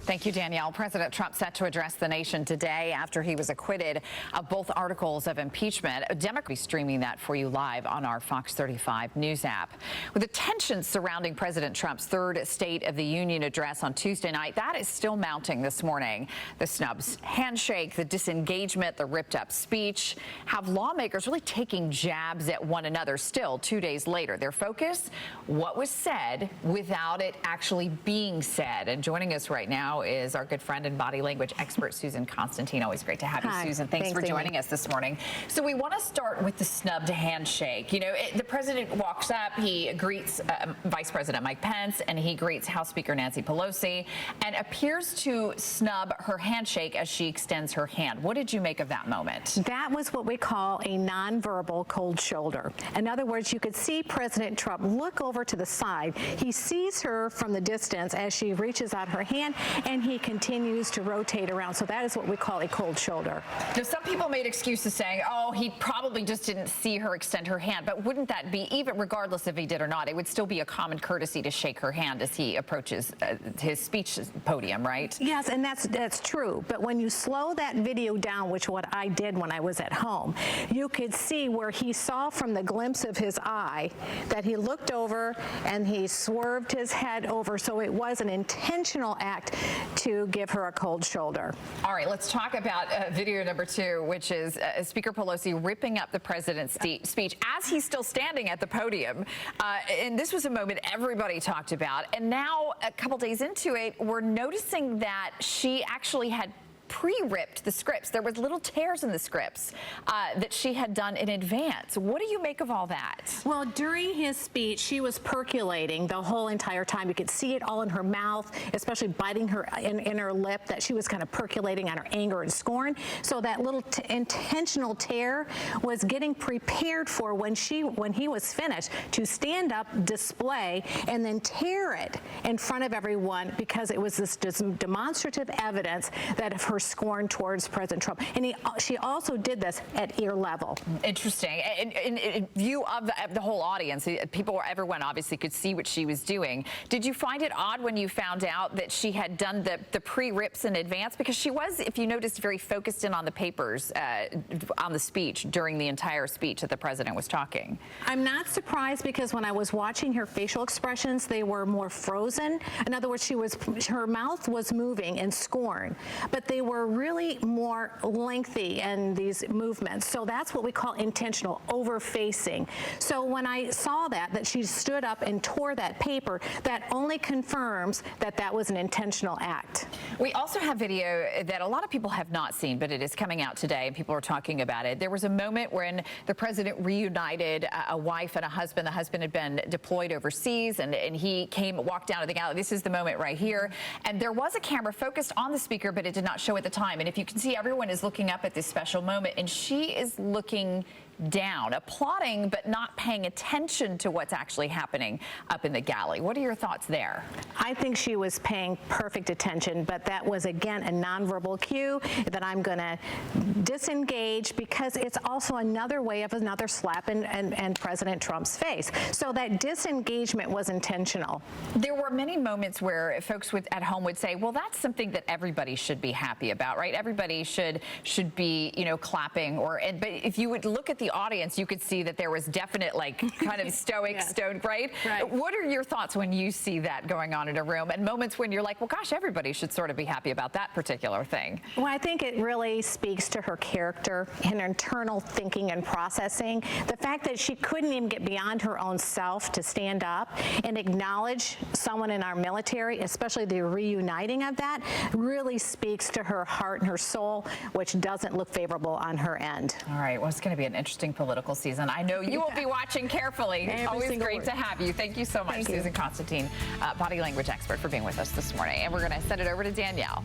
Thank you, Danielle. President Trump set to address the nation today after he was acquitted of both articles of impeachment. A Democrat will be streaming that for you live on our Fox 35 News app. With the tensions surrounding President Trump's third State of the Union address on Tuesday night, that is still mounting this morning. The snubs handshake, the disengagement, the ripped-up speech have lawmakers really taking jabs at one another still 2 days later. Their focus, what was said without it actually being said. And joining us right now is our good friend and body language expert, Susan Constantine. Always great to have you, Susan. Thanks for joining us this morning. So we want to start with the snubbed handshake. You know, the president walks up, he greets Vice President Mike Pence, and he greets House Speaker Nancy Pelosi, and appears to snub her handshake as she extends her hand. What did you make of that moment? That was what we call a nonverbal cold shoulder. In other words, you could see President Trump look over to the side. He sees her from the distance as she reaches out her hand, and he continues to rotate around. So that is what we call a cold shoulder. Now, some people made excuses saying, oh, he probably just didn't see her extend her hand. But wouldn't that be, even regardless if he did or not, it would still be a common courtesy to shake her hand as he approaches his speech podium, right? Yes, and that's true. But when you slow that video down, which what I did when I was at home, you could see where he saw from the glimpse of his eye that he looked over and he swerved his head over. So it was an intentional act to give her a cold shoulder. All right, let's talk about video number 2, which is Speaker Pelosi ripping up the president's speech as he's still standing at the podium. And this was a moment everybody talked about. And now, a couple days into it, we're noticing that she actually had pre-ripped the scripts. There was little tears in the scripts that she had done in advance. What do you make of all that? Well, during his speech, she was percolating the whole entire time. You could see it all in her mouth, especially biting her in her lip, that she was kind of percolating on her anger and scorn. So that little intentional tear was getting prepared for when he was finished to stand up, display, and then tear it in front of everyone, because it was this demonstrative evidence that of her scorn towards President Trump. And she also did this at ear level. Interesting. In view of the whole audience, everyone obviously could see what she was doing. Did you find it odd when you found out that she had done the pre-rips in advance? Because she was, if you noticed, very focused in on the papers on the speech during the entire speech that the president was talking. I'm not surprised, because when I was watching her facial expressions, they were more frozen. In other words, her mouth was moving in scorn, but they were really more lengthy in these movements. So that's what we call intentional, over-facing. So when I saw that she stood up and tore that paper, that only confirms that that was an intentional act. We also have video that a lot of people have not seen, but it is coming out today, and people are talking about it. There was a moment when the president reunited a wife and a husband. The husband had been deployed overseas, and he walked down to the gallery. This is the moment right here. And there was a camera focused on the speaker, but it did not show at the time. And if you can see, everyone is looking up at this special moment, and she is looking down, applauding, but not paying attention to what's actually happening up in the galley. What are your thoughts there? I think she was paying perfect attention, but that was, again, a nonverbal cue that I'm going to disengage, because it's also another way of another slap in President Trump's face. So that disengagement was intentional. There were many moments where folks at home would say, well, that's something that everybody should be happy about, right? Everybody should be, clapping. But if you would look at the audience, you could see that there was definite, kind of stoic, stoned, right? What are your thoughts when you see that going on in a room, and moments when you're like, well, gosh, everybody should sort of be happy about that particular thing? Well, I think it really speaks to her character and her internal thinking and processing. The fact that she couldn't even get beyond her own self to stand up and acknowledge someone in our military, especially the reuniting of that, really speaks to her heart and her soul, which doesn't look favorable on her end. All right. Well, it's going to be an interesting political season. I know you will be watching carefully. Always great to have you. Thank you so much, Susan Constantine, body language expert, for being with us this morning. And we're going to send it over to Danielle.